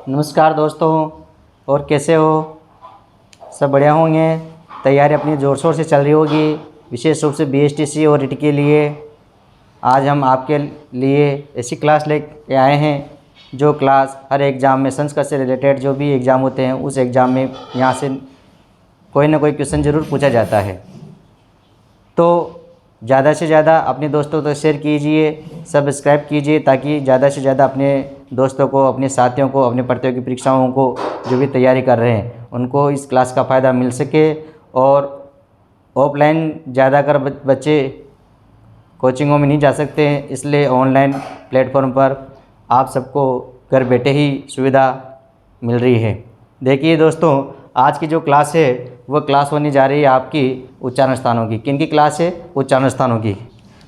नमस्कार दोस्तों, और कैसे हो? सब बढ़िया होंगे। तैयारी अपनी ज़ोर शोर से चल रही होगी, विशेष रूप से बीएसटीसी और रीट के लिए। आज हम आपके लिए ऐसी क्लास लेके आए हैं जो क्लास हर एग्ज़ाम में संस्कृत से रिलेटेड जो भी एग्ज़ाम होते हैं उस एग्ज़ाम में यहाँ से कोई ना कोई क्वेश्चन ज़रूर पूछा जाता है। तो ज़्यादा से ज़्यादा अपने दोस्तों को शेयर कीजिए, सब्सक्राइब कीजिए, ताकि ज़्यादा से ज़्यादा अपने दोस्तों को, अपने साथियों को, अपने प्रतियोगी परीक्षाओं को जो भी तैयारी कर रहे हैं उनको इस क्लास का फ़ायदा मिल सके। और ऑफलाइन ज़्यादातर बच्चे कोचिंगों में नहीं जा सकते हैं, इसलिए ऑनलाइन प्लेटफॉर्म पर आप सबको घर बैठे ही सुविधा मिल रही है। देखिए दोस्तों, आज की जो क्लास है वो क्लास होने जा रही है आपकी उच्चारण स्थानों की। किन की क्लास है? उच्चारण स्थानों की।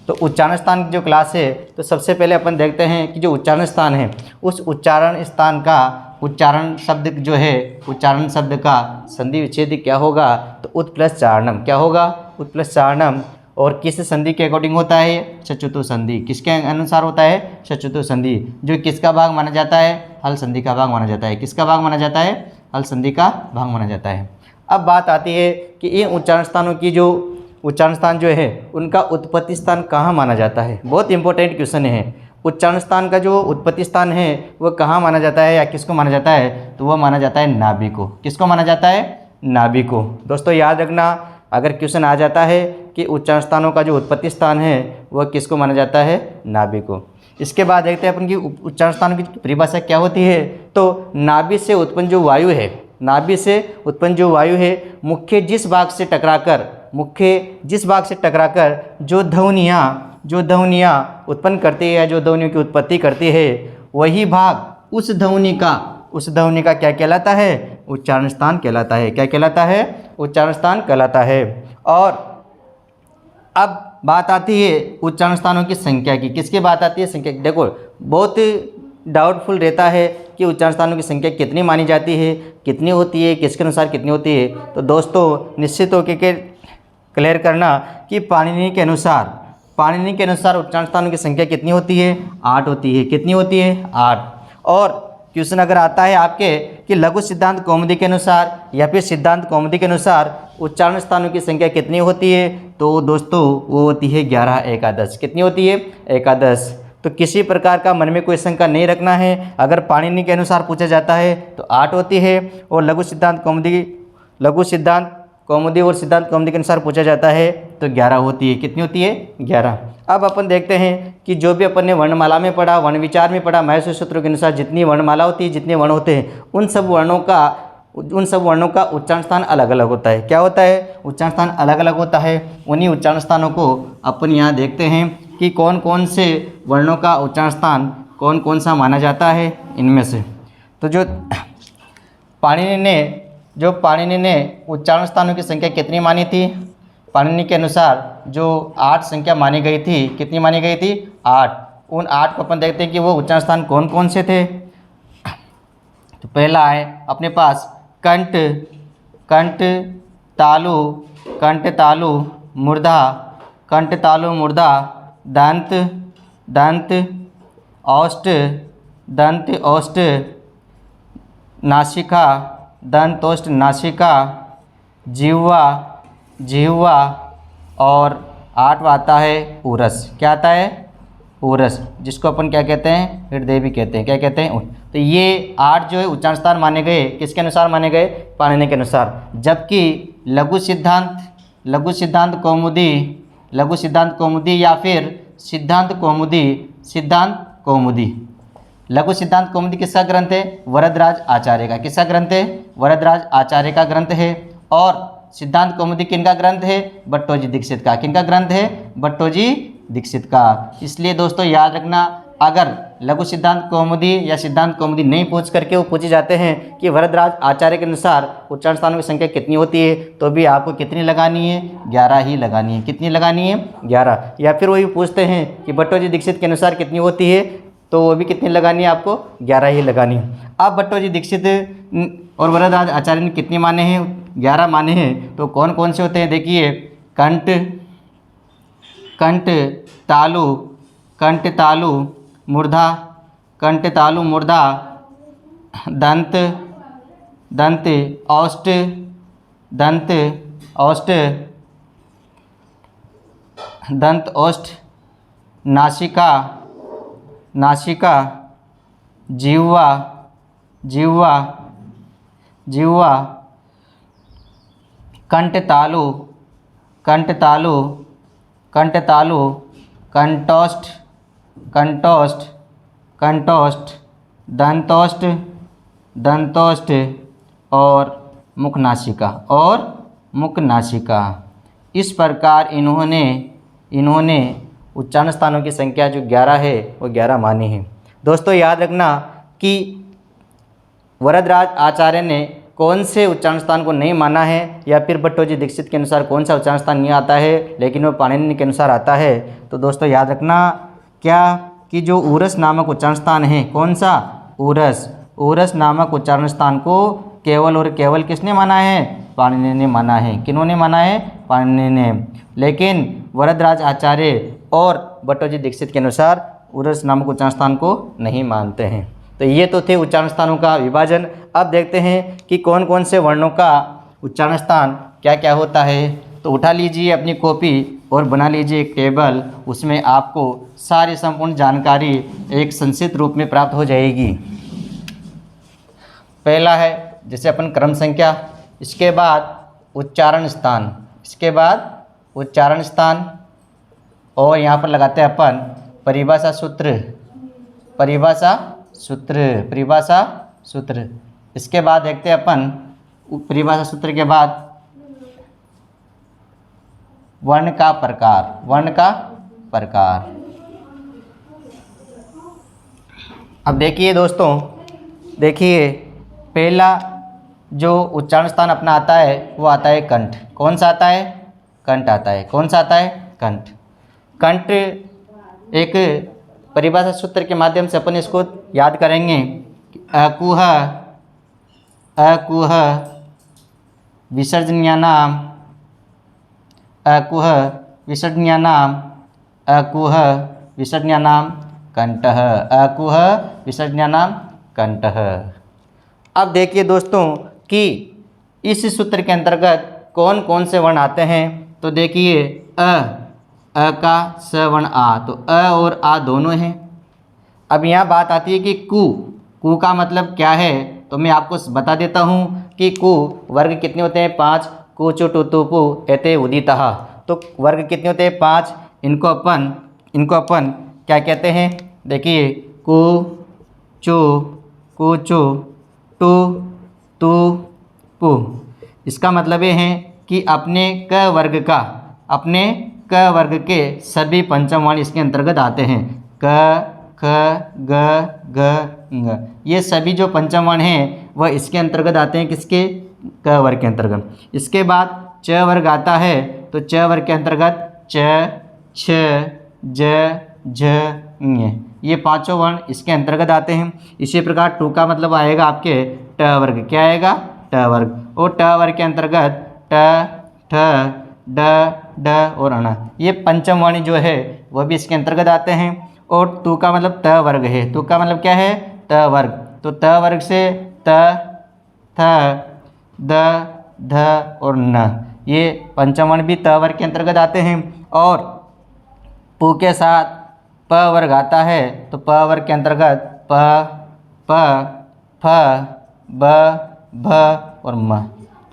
तो उच्चारण स्थान की जो क्लास है, तो सबसे पहले अपन देखते हैं कि जो उच्चारण स्थान है उस उच्चारण स्थान का उच्चारण शब्द जो है, उच्चारण शब्द का संधि विच्छेद क्या होगा? तो उत प्लस चारणम। क्या होगा? उत प्लस चारणम। और किस संधि के अकॉर्डिंग होता है? षट्चतुः संधि। किसके अनुसार होता है? षट्चतुः संधि। जो किसका भाग माना जाता है? हल संधि का भाग माना जाता है। किसका भाग माना जाता है? हल संधि का भाग माना जाता है। अब बात आती है कि इन उच्चारण स्थानों की जो उच्चारण स्थान जो है उनका उत्पत्ति स्थान कहाँ माना जाता है? बहुत इंपॉर्टेंट क्वेश्चन है। उच्चारण स्थान का जो उत्पत्ति स्थान है वो कहाँ माना जाता है या किसको माना जाता है? तो वह माना जाता है नाभि को। किसको माना जाता है? नाभि को। दोस्तों याद रखना, अगर क्वेश्चन आ जाता है कि उच्चारण स्थानों का जो उत्पत्ति स्थान है वह किसको माना जाता है? नाभि को। इसके बाद देखते हैं अपन की उच्चारण स्थानों की परिभाषा क्या होती है। तो नाभि से उत्पन्न जो वायु है, नाभि से उत्पन्न जो वायु है, मुख्य जिस भाग से टकराकर जो ध्वनियाँ उत्पन्न करती है या जो ध्वनियों की उत्पत्ति करती है, वही भाग उस ध्वनि का क्या कहलाता है? उच्चारण स्थान कहलाता है। क्या कहलाता है? उच्चारण स्थान कहलाता है। और अब बात आती है उच्चारण स्थानों की संख्या की। किसकी बात आती है? संख्या की। देखो, बहुत डाउटफुल रहता है कि उच्चारण स्थानों की संख्या कितनी मानी जाती है, कितनी होती है, किसके अनुसार कितनी होती है। तो दोस्तों निश्चित होकर के क्लियर करना कि पाणिनि के अनुसार उच्चारण स्थानों की संख्या कितनी होती है? 8 होती है। कितनी होती है? 8। और क्वेश्चन अगर आता है आपके कि लघु सिद्धांत कौमुदी के अनुसार या फिर सिद्धांत कौमुदी के अनुसार उच्चारण स्थानों की संख्या कितनी होती है, तो दोस्तों वो होती है 11 एकादश। कितनी होती है? एकादश। तो किसी प्रकार का मन में कोई शंका नहीं रखना है। अगर पाणिनि के अनुसार पूछा जाता है तो 8 होती है, और लघु सिद्धांत कौमुदी और सिद्धांत कौमुदी के अनुसार पूछा जाता है तो 11 होती है। कितनी होती है? 11। अब अपन देखते हैं कि जो भी अपन ने वर्णमाला में पढ़ा, वर्ण विचार में पढ़ा, माहेश्वर सूत्रों के अनुसार जितनी वर्णमाला होती है, जितने वर्ण होते हैं, उन सब वर्णों का उच्चारण स्थान अलग अलग होता है। क्या होता है? उच्चारण स्थान अलग अलग होता है। उन्हीं उच्चारण स्थानों को अपन यहाँ देखते हैं कि कौन कौन से वर्णों का उच्चारण स्थान कौन कौन सा माना जाता है इनमें से। तो जो पाणिनि ने उच्चारण स्थानों की संख्या कितनी मानी थी? पाणिनि के अनुसार जो 8 संख्या मानी गई थी। कितनी मानी गई थी? 8। उन 8 को अपन देखते हैं कि वो उच्चारण स्थान कौन कौन से थे। तो पहला है अपने पास कंठ, तालु, मूर्धा, दंत, औष्ठ, नासिका, दंतोष्ठ, नासिका, जिह्वा, और 8वां आता है उरस। क्या आता है? उरस, जिसको अपन क्या कहते हैं? हृदय भी कहते हैं। क्या कहते हैं? तो ये 8 जो है उच्चारण स्थान माने गए। किसके अनुसार माने गए? पाणिनि के अनुसार। जबकि लघु सिद्धांत कौमुदी या फिर सिद्धांत कौमुदी। लघु सिद्धांत कौमुदी किसका ग्रंथ है? वरदराज आचार्य का। किसका ग्रंथ है? वरदराज आचार्य का ग्रंथ है। और सिद्धांत कौमुदी किनका ग्रंथ है? भट्टोजी दीक्षित का। किनका ग्रंथ है? भट्टोजी दीक्षित का। इसलिए दोस्तों याद रखना, अगर लघु सिद्धांत कौमुदी या सिद्धांत कौमुदी नहीं पूछ करके वो पूछे जाते हैं कि वरदराज आचार्य के अनुसार उच्चारण स्थानों की संख्या कितनी होती है, तो भी आपको कितनी लगानी है? 11 ही लगानी है। कितनी लगानी है? 11। या फिर वही पूछते हैं कि भट्टोजी दीक्षित के अनुसार कितनी होती है, तो वो भी कितनी लगानी है? आपको 11 ही लगानी है। अब भट्टोजी दीक्षित और वरदराज आचार्य ने कितने माने हैं? 11 माने हैं। तो कौन कौन से होते हैं? देखिए, कंठ तालु मूर्धा, दंत दंत औष्ठ दंत औष्ठ दंत औष्ठ नासिका नासिका जिह्वा जिह्वा जिह्वा कंठतालु कंठतालु कंठतालु कंठोष्ठ कंठोष्ठ कंठोष्ठ दंतोष्ठ दंतोष्ठ और मुखनासिका। इस प्रकार इन्होंने उच्चारण स्थानों की संख्या जो 11 है वो 11 मानी है। दोस्तों याद रखना कि वरदराज आचार्य ने कौन से उच्चारण स्थान को नहीं माना है या फिर भट्टोजी दीक्षित के अनुसार कौन सा उच्चारण स्थान नहीं आता है लेकिन वो पाणिनि के अनुसार आता है। तो दोस्तों याद रखना क्या कि जो उरस नामक उच्चारण स्थान है, कौन सा उरस नामक उच्चारण स्थान को केवल और केवल किसने माना है? पाणिनि ने माना है। किन्होंने माना है? पाणिनि ने। लेकिन वरदराज आचार्य और भट्टोजी दीक्षित के अनुसार उरस नामक उच्चारण स्थान को नहीं मानते हैं। तो ये तो थे उच्चारण स्थानों का विभाजन। अब देखते हैं कि कौन कौन से वर्णों का उच्चारण स्थान क्या क्या होता है। तो उठा लीजिए अपनी कॉपी और बना लीजिए एक टेबल, उसमें आपको सारी संपूर्ण जानकारी एक संक्षिप्त रूप में प्राप्त हो जाएगी। पहला है जैसे अपन क्रम संख्या, इसके बाद उच्चारण स्थान, इसके बाद उच्चारण स्थान, और यहाँ पर लगाते हैं अपन परिभाषा सूत्र, परिभाषा सूत्र, परिभाषा सूत्र। इसके बाद देखते हैं अपन परिभाषा सूत्र के बाद वर्ण का प्रकार, वर्ण का प्रकार। अब देखिए दोस्तों, देखिए पहला जो उच्चारण स्थान अपना आता है वो आता है कंठ। कौन सा आता है? कंठ आता है। कौन सा आता है? कंठ। कंठ एक परिभाषा सूत्र के माध्यम से अपन इसको याद करेंगे। अकुह अकुह विसर्जनीयानाम, अकुह विसर्जनीयानाम, अकुह विसर्जनीयानाम कंठः, अकुह विसर्जनीयानाम कंठः। अब देखिए दोस्तों कि इस सूत्र के अंतर्गत कौन कौन से वर्ण आते हैं। तो देखिए अ का स वर्ण आ, तो अ और आ दोनों हैं। अब यहाँ बात आती है कि कु का मतलब क्या है, तो मैं आपको बता देता हूँ कि कु वर्ग कितने होते हैं? 5। कु चु टु तु पु एते उदितः, तो वर्ग कितने होते हैं? 5। इनको अपन क्या कहते हैं? देखिए कु चु टु तु पु, इसका मतलब ये है कि अपने क वर्ग के सभी पंचम वर्ण इसके अंतर्गत आते हैं। क ख ग घ ङ, ये सभी जो पंचम वर्ण हैं वह इसके अंतर्गत आते हैं। किसके? क वर्ग के अंतर्गत। इसके बाद च वर्ग आता है, तो च वर्ग के अंतर्गत च छ ज झ ञ, ये पांचों वर्ण इसके अंतर्गत आते हैं। इसी प्रकार टू का मतलब आएगा आपके ट वर्ग। क्या आएगा? ट वर्ग। और ट वर्ग के अंतर्गत ट ठ ड ड और अण, ये पंचम वर्ण जो है वह भी इसके अंतर्गत आते हैं। और तू का मतलब त वर्ग है। तू का मतलब क्या है? त वर्ग। तो त वर्ग से त थ द ध और न, ये पंचम वर्ण भी त वर्ग के अंतर्गत आते हैं। और पु के साथ प वर्ग आता है, तो प वर्ग के अंतर्गत प प फ ब भ और म।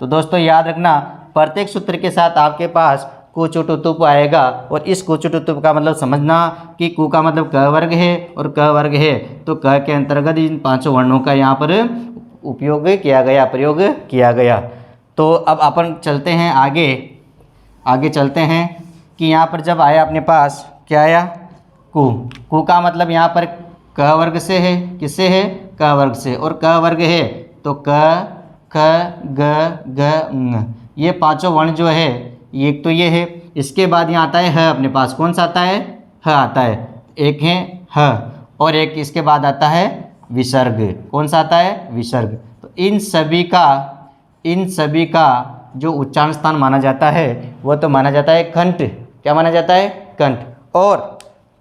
तो दोस्तों याद रखना, प्रत्येक सूत्र के साथ आपके पास कु चु टु तु पु आएगा, और इस कु चु टु तु का मतलब समझना कि कु का मतलब क वर्ग है और क वर्ग है, तो क के अंतर्गत इन पांचों वर्णों का यहाँ पर उपयोग किया गया, प्रयोग किया गया। तो अब अपन चलते हैं आगे चलते हैं कि यहाँ पर जब आया अपने पास क्या आया? कु का मतलब यहाँ पर क वर्ग से है। किससे है? क वर्ग से। और क वर्ग है तो क ख ग घ ङ, ये पांचों वर्ण जो है एक तो ये है। इसके बाद यहाँ आता है ह, अपने पास कौन सा आता है? ह आता है। एक है ह, और एक इसके बाद आता है विसर्ग। कौन सा आता है? विसर्ग। तो इन सभी का जो उच्चारण स्थान माना जाता है वो तो माना जाता है कंठ। क्या माना जाता है? कंठ। और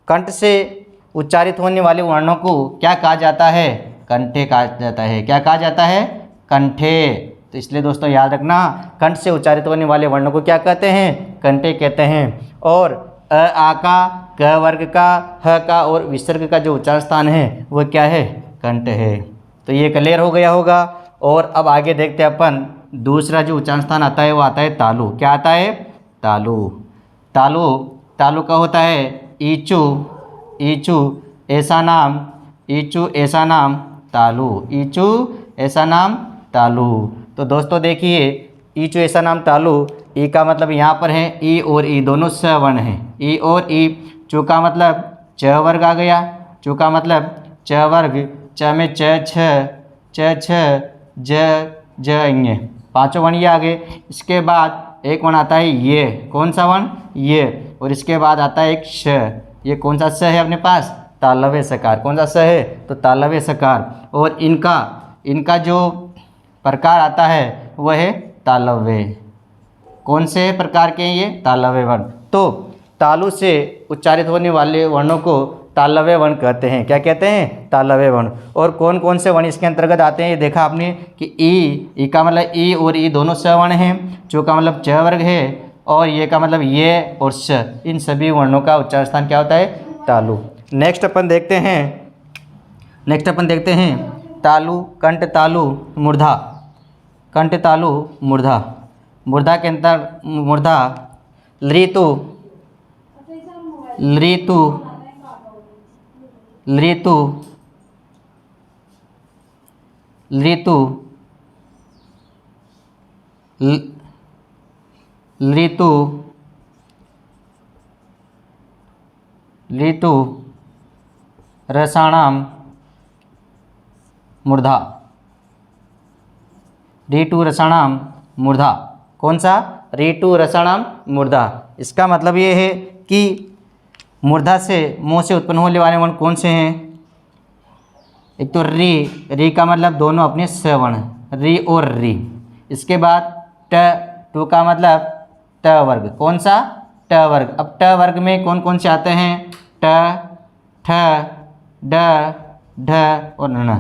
कंठ से उच्चारित होने वाले वर्णों को क्या कहा जाता है? कंठे कहा जाता है। क्या कहा जाता है? कंठे। तो इसलिए दोस्तों याद रखना, कंठ से उच्चारित होने वाले वर्णों को क्या कहते हैं? कंठे कहते हैं। और अ आ का, क वर्ग का, ह का और विसर्ग का जो उच्चारण स्थान है वो क्या है? कंठ है। तो ये क्लियर हो गया होगा। और अब आगे देखते हैं अपन, दूसरा जो उच्चारण स्थान आता है वो आता है तालु। क्या आता है? तालु। तालु, तालु का होता है ईचू, ईचू ऐसा नाम, ईचू ऐसा नाम तालु, ईचू ऐसा नाम तालु। तो दोस्तों देखिए, ईचू ऐसा नाम तालु, ई का मतलब यहाँ पर है ई और ई दोनों स वर्ण हैं, ई और ई। चू का मतलब च वर्ग आ गया, चू का मतलब च वर्ग, च में च छ ज ङ, पांचों वर्ण ये आ गए। इसके बाद एक वर्ण आता है ये, कौन सा वर्ण? ये। और इसके बाद आता है एक श, ये कौन सा स है अपने पास? तालव्य सकार। कौन सा स है? तो तालव्य सकार। और इनका जो प्रकार आता है वह है तालव्य। कौन से प्रकार के हैं ये? तालव्य वर्ण। तो तालु से उच्चारित होने वाले वर्णों को तालव्य वर्ण कहते हैं। क्या कहते हैं? तालव्य वर्ण। और कौन कौन से वर्ण इसके अंतर्गत आते हैं ये देखा आपने कि ई का मतलब ई और ई दोनों स वर्ण हैं, चू का मतलब च वर्ग है, और ये का मतलब ये और स, इन सभी वर्णों का उच्चारण स्थान क्या होता है? तालु। नेक्स्ट अपन देखते हैं तालु, कंठ तालु, मूर्धा। कंठ तालु, मूर्धा। मूर्धा के अंतर मूर्धा लृतु, लृतु, लृतु, लृतु, लृतु, लृतु रसाणाम मूर्धा, ऋतु रसाणाम मूर्धा। कौन सा? ऋतु रसाणाम मूर्धा। इसका मतलब ये है कि मूर्धा से मुँह से उत्पन्न होने वाले वर्ण कौन से हैं? एक तो री का मतलब दोनों अपने स वर्ण, री और री। इसके बाद टू का मतलब ट वर्ग। कौन सा? ट वर्ग। अब ट वर्ग में कौन कौन से आते हैं? ट, ठ, ड, ढ और ण,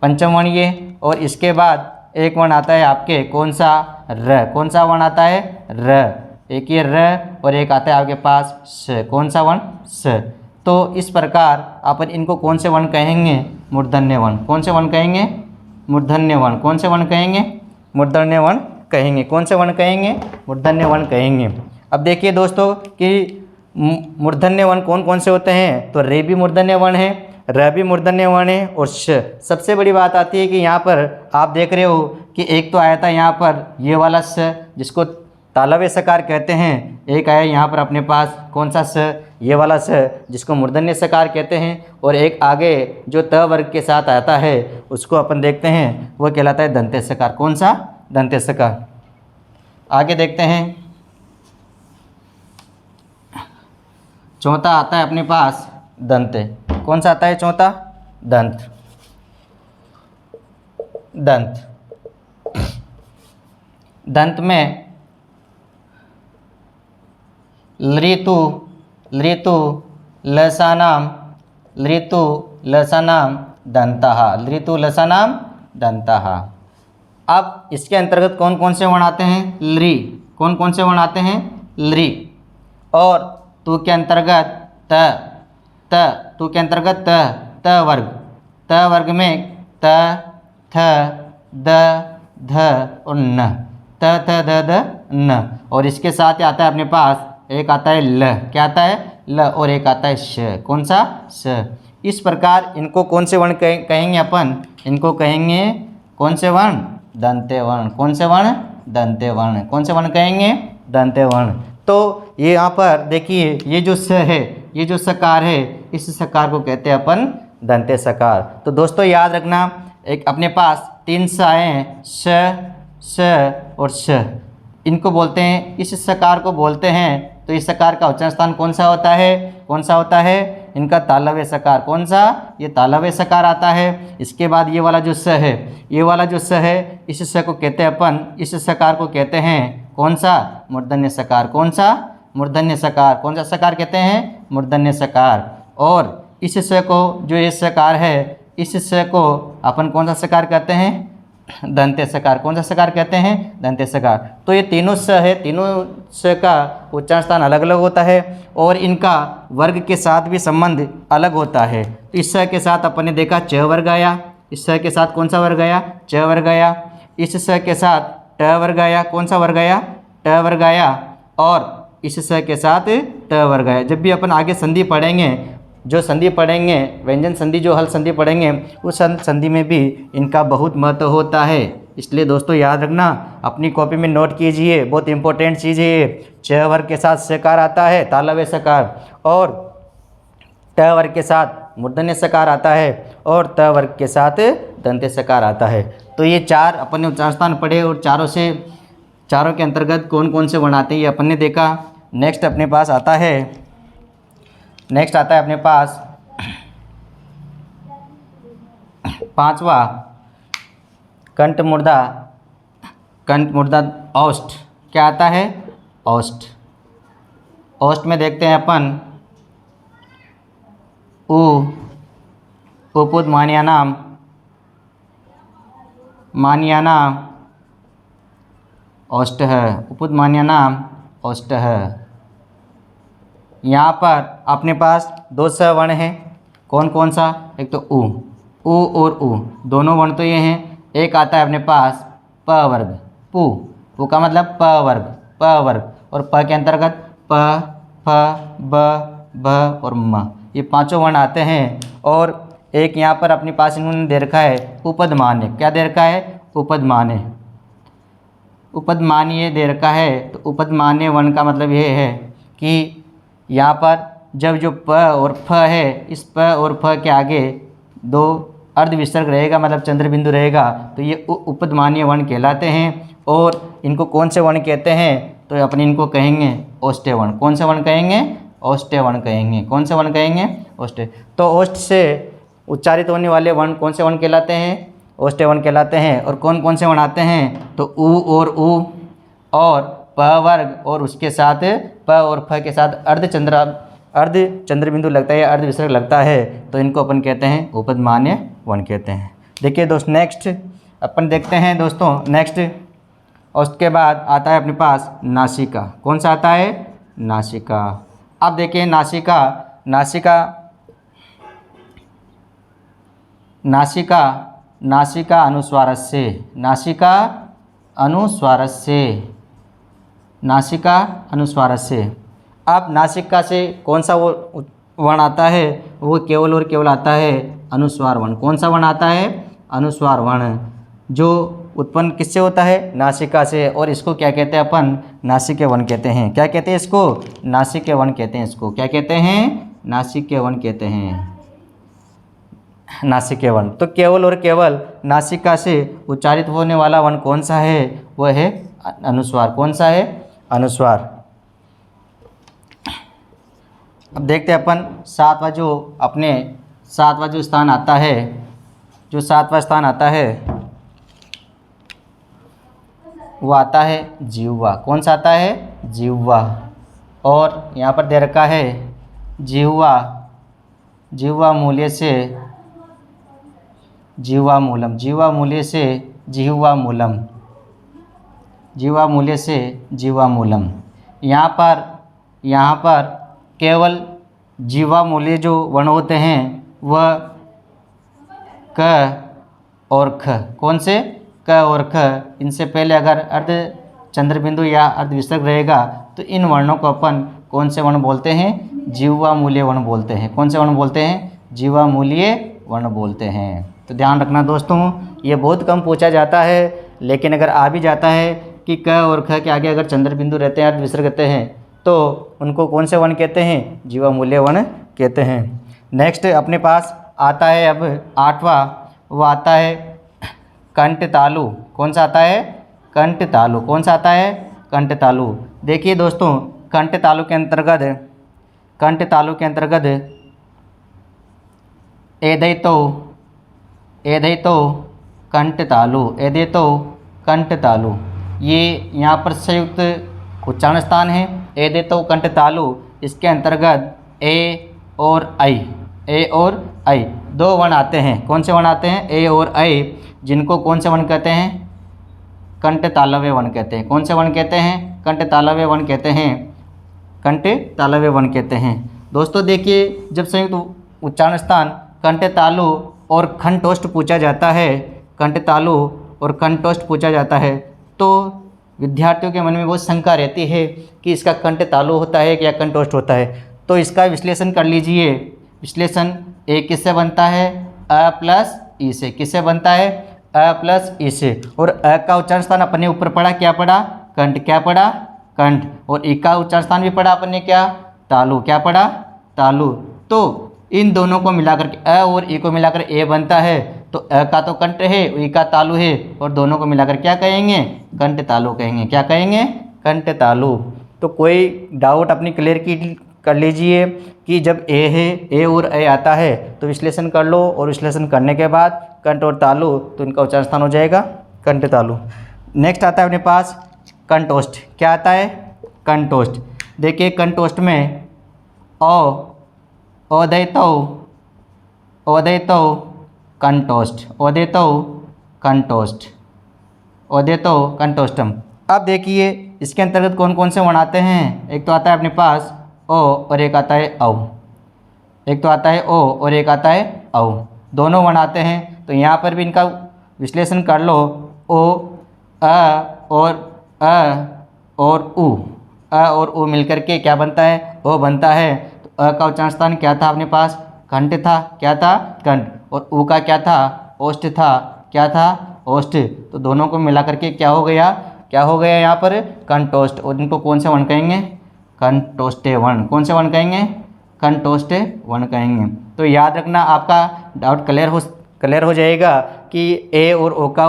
पंचम वर्ण ये। और इसके बाद एक वर्ण आता है आपके, कौन सा? र। कौन सा वर्ण आता है? र। एक ये र और एक आता है आपके पास स। कौन सा वर्ण? स। तो इस प्रकार अपन इनको कौन से वर्ण कहेंगे? मूर्धन्य वर्ण। कौन से वर्ण कहेंगे? मूर्धन्य वर्ण। कौन से वर्ण कहेंगे? मूर्धन्य वर्ण कहेंगे। कौन से वर्ण कहेंगे? मूर्धन्य वर्ण कहेंगे। अब देखिए दोस्तों कि मूर्धन्य वर्ण कौन कौन से होते हैं? तो रे भी मूर्धन्य वर्ण है, र भी मूर्धन्य वर्ण है, और श। सबसे बड़ी बात आती है कि यहाँ पर आप देख रहे हो कि एक तो आया था यहाँ पर ये वाला स, जिसको तालव्य सकार कहते हैं। एक आया यहाँ पर अपने पास कौन सा स? ये वाला स, जिसको मूर्धन्य सकार कहते हैं। और एक आगे जो त वर्ग के साथ आता है उसको अपन देखते हैं, वो कहलाता है दंत्य सकार। कौन सा? दंत्य सकार। आगे देखते हैं, चौथा आता है अपने पास दंत। कौन सा आता है चौथा? दंत। दंत, दंत में लृतु, लृतु लसानाम, लृतु लसानाम दंतः, लृतु लसानाम दंतः। अब इसके अंतर्गत कौन कौन से वर्ण आते हैं? लृ। कौन कौन से वर्ण आते हैं? लृ। और तू के अंतर्गत त, तू के अंतर्गत त वर्ग, त वर्ग में त, थ, द, ध और न, त, थ, द, ध, न। और इसके साथ आता है अपने पास एक आता है ल। क्या आता है? ल। और एक आता है श। कौन सा? स। इस प्रकार इनको कौन से वर्ण कहेंगे अपन? इनको कहेंगे कौन से वर्ण? दंत्य वर्ण। कौन से वर्ण? दंत्य वर्ण। कौन से वर्ण कहेंगे? दंत्य वर्ण। तो ये यहाँ पर देखिए, ये जो स है, ये जो सकार है, इस सकार को कहते हैं अपन दंत्य सकार। तो दोस्तों याद रखना, एक अपने पास तीन स आए हैं, स, स और श। इनको बोलते हैं, इस सकार को बोलते हैं। तो इस सकार का उच्चारण स्थान कौन सा होता है? कौन सा होता है? इनका तालव्य सकार। कौन सा? ये तालव्य सकार आता है। इसके बाद ये वाला जो स है, ये वाला जो स है, इस स को कहते हैं अपन, इस सकार को कहते हैं कौन सा? मूर्धन्य सकार। कौन सा? मूर्धन्य सकार। कौन सा सकार कहते हैं? मूर्धन्य सकार। और इस स को, जो ये सकार है, इस स को अपन कौन सा सकार कहते हैं? दंत्य सकार। कौन सा सकार कहते हैं? दंत्य सकार। तो ये तीनों स है, तीनों स का उच्चारण स्थान अलग अलग होता है और इनका वर्ग के साथ भी संबंध अलग होता है। तो इस स के साथ अपन ने देखा च वर्ग आया, इस स के साथ कौन सा वर्ग आया? च वर्ग आया। इस स के साथ ट वर्ग आया, कौन सा वर्ग आया? ट वर्ग आया। और इस स के साथ ट वर्ग आया। जब भी अपन आगे संधि पढ़ेंगे, जो संधि पढ़ेंगे, व्यंजन संधि, जो हल संधि पढ़ेंगे, उस संधि में भी इनका बहुत महत्व होता है। इसलिए दोस्तों याद रखना, अपनी कॉपी में नोट कीजिए, बहुत इंपॉर्टेंट चीज़ है ये। च वर्ग के साथ सकार आता है, तालव्य सकार, और ट वर्ग के साथ मूर्धन्य सकार आता है, और त वर्ग के साथ दंत्य सकार आता है। तो ये चार अपन ने उच्चारण स्थान पढ़े और चारों के अंतर्गत कौन कौन से वर्ण आते हैं ये अपन ने देखा। नेक्स्ट अपने पास आता है अपने पास पांचवा कंठ मूर्धा औष्ठ। क्या आता है? औष्ठ। औष्ठ में देखते हैं अपन उपुद मान्यानाम औष्ठ है, उपुद मान्यानाम औष्ठ है। यहाँ पर अपने पास दो स वर्ण हैं। कौन कौन सा? एक तो उ और उ, दोनों वर्ण तो ये हैं। एक आता है अपने पास प वर्ग, पु का मतलब प वर्ग, और प के अंतर्गत प, फ, ब और म, ये पांचों वर्ण आते हैं। और एक यहाँ पर अपने पास इन्होंने दे रखा है उपदमान्य। क्या दे रखा है? उपदमान्य दे रखा है। तो उपदमान्य वर्ण का मतलब ये है कि यहाँ पर जब जो प और फ है, इस प और फ के आगे दो अर्ध विसर्ग रहेगा, मतलब चंद्र बिंदु रहेगा, तो ये उपदमान्य वर्ण कहलाते हैं। और इनको कौन से वर्ण कहते हैं? तो अपन इनको कहेंगे औष्ठ्य वर्ण। कौन से वर्ण कहेंगे? औष्ठ्य वर्ण कहेंगे। कौन से वर्ण कहेंगे? औष्ठ्य। तो औष्ठ से उच्चारित होने वाले वर्ण कौन से वर्ण कहलाते हैं? औष्ठ्य वर्ण कहलाते हैं। और कौन कौन से वर्ण आते हैं? तो उ और प वर्ग, और उसके साथ प और फ के साथ अर्ध चंद्र बिंदु लगता है या अर्ध विसर्ग लगता है, तो इनको अपन कहते हैं उपदमान्य वर्ण कहते हैं। देखिए दोस्त, नेक्स्ट अपन देखते हैं दोस्तों। नेक्स्ट और उसके बाद आता है अपने पास नासिका। कौन सा आता है? नासिका। अब देखिए नासिका अनुस्वारस्य। अब नासिका से कौन सा वो वर्ण आता है? वो केवल और केवल आता है अनुस्वार वर्ण। कौन सा वर्ण आता है? अनुस्वार वर्ण, जो उत्पन्न किससे होता है? नासिका से। और इसको क्या कहते हैं अपन? नासिके वर्ण कहते हैं। क्या कहते हैं इसको? नासिके वर्ण कहते हैं। इसको क्या कहते हैं? नासिके वर्ण कहते हैं। नासिके वर्ण। तो केवल और केवल नासिका से उच्चारित होने वाला वर्ण कौन सा है? वह है अनुस्वार। कौन सा है? अनुस्वार। अब देखते हैं अपन सातवां जो स्थान आता है, जो सातवां स्थान आता है वो आता है जिह्वा। कौन सा आता है? जिह्वा। और यहाँ पर दे रखा है जिह्वा मूल्य से जिह्वा मूलम। यहाँ पर केवल जिह्वा मूल्य जो वर्ण होते हैं वह क और ख। कौन से? क और ख। इनसे पहले अगर अर्ध चंद्र बिंदु या अर्ध विसर्ग रहेगा तो इन वर्णों को अपन कौन से वर्ण बोलते हैं? जिह्वा मूल्य वर्ण बोलते हैं। कौन से वर्ण बोलते हैं? जिह्वा मूल्य वर्ण बोलते हैं। तो ध्यान रखना दोस्तों, ये बहुत कम पूछा जाता है, लेकिन अगर आ भी जाता है कि क और ख के आगे अगर चंद्र बिंदु रहते हैं, अर्ध विसर्ग रहते हैं, तो उनको कौन से वर्ण कहते हैं? जिह्वा मूल्य वर्ण कहते हैं। नेक्स्ट अपने पास आता है अब आठवां, वो आता है कंठ तालु। कौन सा आता है? कंठ तालु। कौन सा आता है? कंठ तालु। देखिए दोस्तों, कंठ तालु के अंतर्गत एदैतो कंठ तालु, ये यहाँ पर संयुक्त उच्चारण स्थान है। एदैतो कंठ तालु, इसके अंतर्गत ए और आई दो वर्ण आते हैं। कौन से वर्ण आते हैं? ए और ऐ, जिनको कौन से वर्ण कहते हैं? कंठ तालव्य वर्ण कहते हैं। कौन से वर्ण कहते हैं? कंठ तालव्य वर्ण कहते हैं। कंठ तालव्य वर्ण कहते हैं। दोस्तों देखिए, जब संयुक्त उच्चारण स्थान कंठ तालु और कंठोष्ठ पूछा जाता है, कंठ तालु और कंठोष्ठ पूछा जाता है, तो विद्यार्थियों के मन में बहुत शंका रहती है कि इसका कंठ तालु होता है या कंठोष्ठ होता है। तो इसका विश्लेषण कर लीजिए। विश्लेषण ए किससे बनता है? अ प्लस ई से। किससे बनता है? अ प्लस ई से। और अ का उच्चारण स्थान अपने ऊपर पड़ा, क्या पड़ा? कंठ। क्या पड़ा? कंठ। और ई का उच्चारण स्थान भी पड़ा अपने क्या? तालु। क्या पड़ा? तालु। तो इन दोनों को मिलाकर के अ और ई को मिलाकर ए बनता है। तो अ का तो कंठ है, ई का तालु है, और दोनों को मिलाकर क्या कहेंगे? कंठ तालु कहेंगे। क्या कहेंगे? कंठ तालु। तो कोई डाउट अपनी क्लियर की कर लीजिए कि जब ए है, ए और ए आता है तो विश्लेषण कर लो, और विश्लेषण करने के बाद कंठ और तालु, तो इनका उच्चारण स्थान हो जाएगा कंठ तालु। नेक्स्ट आता है अपने पास कंठोष्ठ। क्या आता है? कंठोष्ठ। देखिए कंठोष्ठ में औदैतो कंठोष्ठ, औदैतो कंठोष्ठ, औदैतो कंठोष्ठम। अब देखिए इसके अंतर्गत कौन कौन से वर्ण आते हैं। एक तो आता है अपने पास ओ और एक आता है औ। एक तो आता है ओ और एक आता है औ, दोनों वर्ण आते हैं। तो यहाँ पर भी इनका विश्लेषण कर लो। ओ, अ और उ, अ और उ मिलकर के क्या बनता है? ओ बनता है। तो अ का उच्चारण स्थान क्या था अपने पास? कंठ था। क्या था? कंठ। और उ का क्या था? ओष्ठ था। क्या था? ओष्ठ। तो दोनों को मिला करके क्या हो गया? क्या हो गया यहाँ पर? कंठोष्ठ। और इनको कौन से वर्ण कहेंगे? कंठोष्ठे वर्ण। कौन से वर्ण कहेंगे? कंठोष्ठे वर्ण कहेंगे। तो याद रखना, आपका डाउट क्लियर हो जाएगा कि ए और ओ का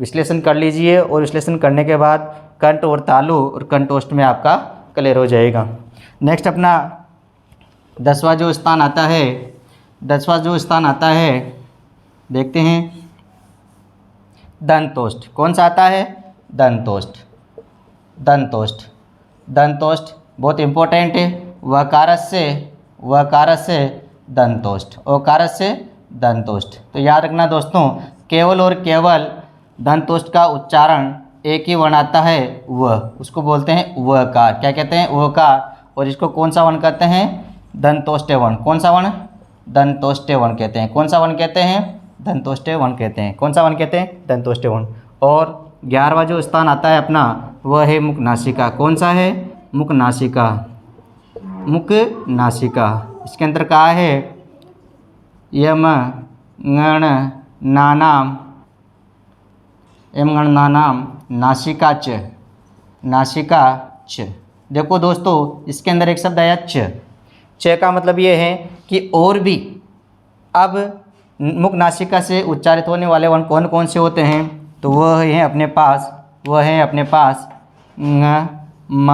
विश्लेषण कर लीजिए, और विश्लेषण करने के बाद कंठ और तालु और कंठोष्ठ में आपका क्लियर हो जाएगा। नेक्स्ट अपना 10वां जो स्थान आता है, 10वां जो स्थान आता है, देखते हैं दंतोष्ठ। कौन सा आता है? दंतोष्ठ। दंतोष्ठ। दंतोष्ठ बहुत इंपॉर्टेंट है। वकार से दंतोष्ठ, ओकार से दंतोष्ठ। तो याद रखना दोस्तों, केवल और केवल दंतोष्ठ का उच्चारण एक ही वर्ण आता है, व, उसको बोलते हैं वकार। क्या कहते हैं? वकार। और इसको कौन सा वर्ण कहते हैं? दंतोष्ठ्य वर्ण। कौन सा वर्ण? दंतोष्ठ्य वर्ण कहते हैं। कौन सा वर्ण कहते हैं? दंतोष्ठ्य वर्ण कहते हैं। कौन सा वर्ण कहते हैं? दंतोष्ठ्य वर्ण। और 11वां जो स्थान आता है अपना, वह है मुख नासिका। कौन सा है? मुख नासिका। मुख नासिका। इसके अंदर कहा है यम गण नानाम, यम गण नानाम नासिका च, नासिका च। देखो दोस्तों, इसके अंदर एक शब्द आया च। च का मतलब ये है कि और भी। अब मुख नासिका से उच्चारित होने वाले वर्ण कौन कौन से होते हैं? तो वह है अपने पास ङ, म,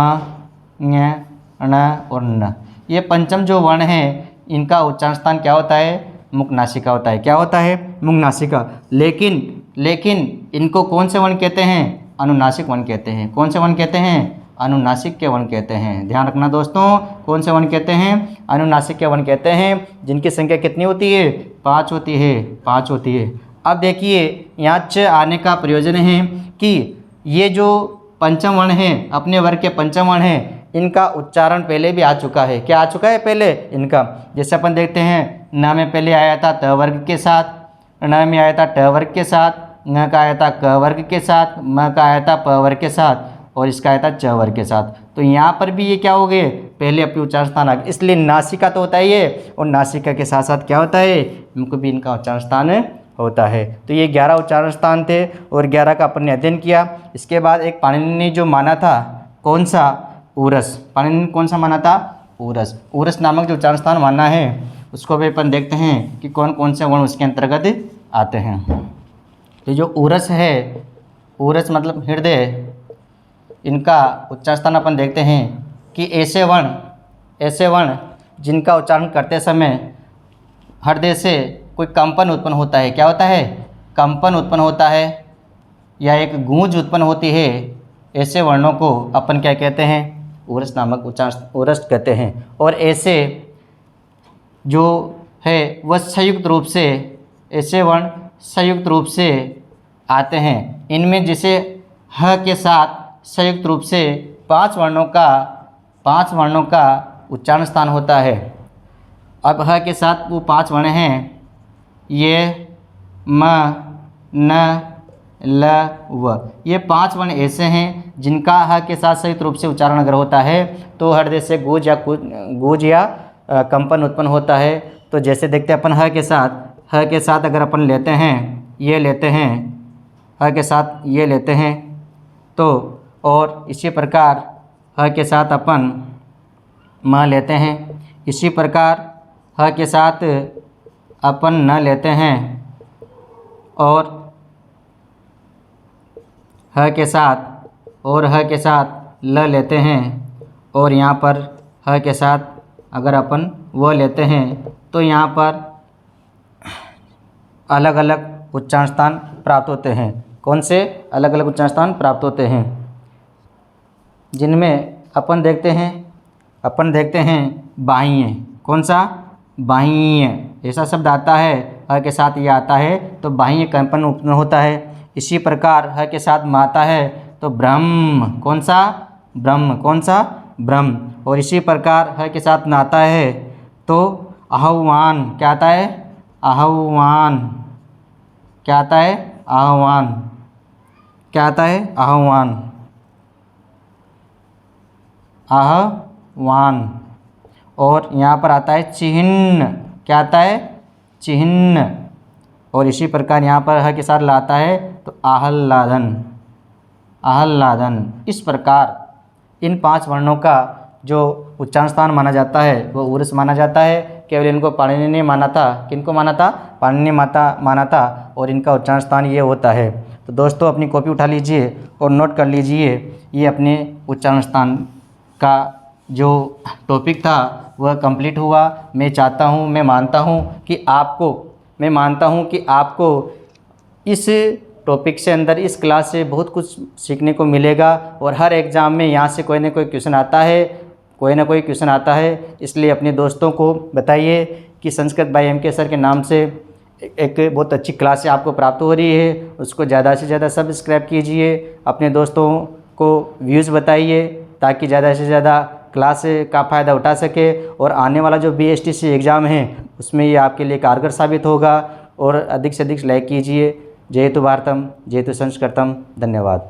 ङ, ण और न। ये पंचम जो वर्ण हैं, इनका उच्चारण स्थान क्या होता है? मुख नासिका होता है। क्या होता है? मुख नासिका। लेकिन इनको कौन से वर्ण कहते हैं? अनुनासिक वर्ण कहते हैं। कौन से वर्ण कहते हैं? अनुनासिक के वर्ण कहते हैं। ध्यान रखना दोस्तों, कौन से वर्ण कहते हैं? अनुनासिक के वर्ण कहते हैं, जिनकी संख्या कितनी होती है? 5 होती है। 5 होती है। अब देखिए यहाँ च आने का प्रयोजन है कि ये जो पंचम वर्ण है, अपने वर्ग के पंचम वर्ण है, इनका उच्चारण पहले भी आ चुका है। क्या आ चुका है पहले इनका? जैसे अपन देखते हैं, न में पहले आया था त वर्ग के साथ, ण में आया था ट वर्ग के साथ, ङ का आया था क वर्ग के साथ, म का आया था प वर्ग के साथ, और इसका आया था च वर्ग के साथ। तो यहाँ पर भी ये क्या हो गए? पहले अपने उच्चारण स्थान आ गए। इसलिए नासिका तो होता ही है, और नासिका के साथ साथ क्या होता है? मुख भी इनका उच्चारण स्थान होता है। तो ये 11 उच्चारण स्थान थे, और 11 का अपन ने अध्ययन किया। इसके बाद एक पाणिनि ने जो माना था, कौन सा? ऊरस। पाणिनि ने कौन सा माना था? ऊरस। ऊरस नामक जो उच्चारण स्थान माना है, उसको भी अपन देखते हैं कि कौन कौन से वर्ण उसके अंतर्गत आते हैं। तो जो ऊरस है, ऊरस मतलब हृदय, इनका उच्चारण स्थान अपन देखते हैं कि ऐसे वर्ण जिनका उच्चारण करते समय हृदय से कोई कंपन उत्पन्न होता है। क्या होता है? कंपन उत्पन्न होता है, या एक गूंज उत्पन्न होती है। ऐसे वर्णों को अपन क्या कहते हैं? ऊरस नामक उच्चारण ऊरस कहते हैं। और ऐसे जो है वह संयुक्त रूप से, ऐसे वर्ण संयुक्त रूप से आते हैं। इनमें जिसे ह के साथ संयुक्त रूप से 5 वर्णों का उच्चारण स्थान होता है। अब ह के साथ वो 5 वर्ण हैं, ये म, न, ल, व। ये 5 वर्ण ऐसे हैं जिनका ह के साथ संयुक्त रूप से उच्चारण अगर होता है तो हृदय से गूंज या कंपन उत्पन्न होता है। तो जैसे देखते हैं अपन ह के साथ अगर अपन लेते हैं, ये लेते हैं, ह के साथ ये लेते हैं, तो और इसी प्रकार ह के साथ अपन म लेते हैं, इसी प्रकार ह के साथ अपन न लेते हैं, और ह के साथ ल लेते हैं, और यहाँ पर ह के साथ अगर अपन व लेते हैं तो यहाँ पर अलग अलग उच्चारण स्थान प्राप्त होते हैं। कौन से अलग अलग उच्चारण स्थान प्राप्त होते हैं? जिनमें अपन देखते हैं बाह्य। कौन सा? बाह्य। ऐसा शब्द आता है, ह के साथ ये आता है तो बाह्य कंपन उत्पन्न होता है। इसी प्रकार ह के साथ म आता है तो ब्रह्म। कौन सा? ब्रह्म। कौन सा? ब्रह्म। और इसी प्रकार ह के साथ न आता है तो आह्वान। क्या आता है? आह्वान। क्या आता है? आह्वान। क्या आता है? आह्वान। आह्वान। और यहाँ पर आता है चिह्न। क्या आता है? चिह्न। और इसी प्रकार यहाँ पर ह के साथ लाता है तो आह्लादन। आह्लादन। इस प्रकार इन 5 वर्णों का जो उच्चारण स्थान माना जाता है वो उर्स माना जाता है। केवल इनको पाणिनि ने माना था। किनको माना था? पाणिनि माना था, और इनका उच्चारण स्थान ये होता है। तो दोस्तों अपनी कॉपी उठा लीजिए और नोट कर लीजिए, ये अपने उच्चारण स्थान का जो टॉपिक था वह कंप्लीट हुआ। मैं मानता हूँ कि आपको इस टॉपिक से अंदर, इस क्लास से बहुत कुछ सीखने को मिलेगा। और हर एग्ज़ाम में यहाँ से कोई ना कोई क्वेश्चन आता है, इसलिए अपने दोस्तों को बताइए कि संस्कृत बाय MK सर के नाम से एक बहुत अच्छी क्लास आपको प्राप्त हो रही है। उसको ज़्यादा से ज़्यादा सब्सक्राइब कीजिए, अपने दोस्तों को व्यूज़ बताइए ताकि ज़्यादा से ज़्यादा क्लास का फ़ायदा उठा सके। और आने वाला जो BSTC एग्ज़ाम है उसमें ये आपके लिए कारगर साबित होगा। और अधिक से अधिक लाइक कीजिए। जय हिंद भारतम, जय हिंद संस्कृतम। धन्यवाद।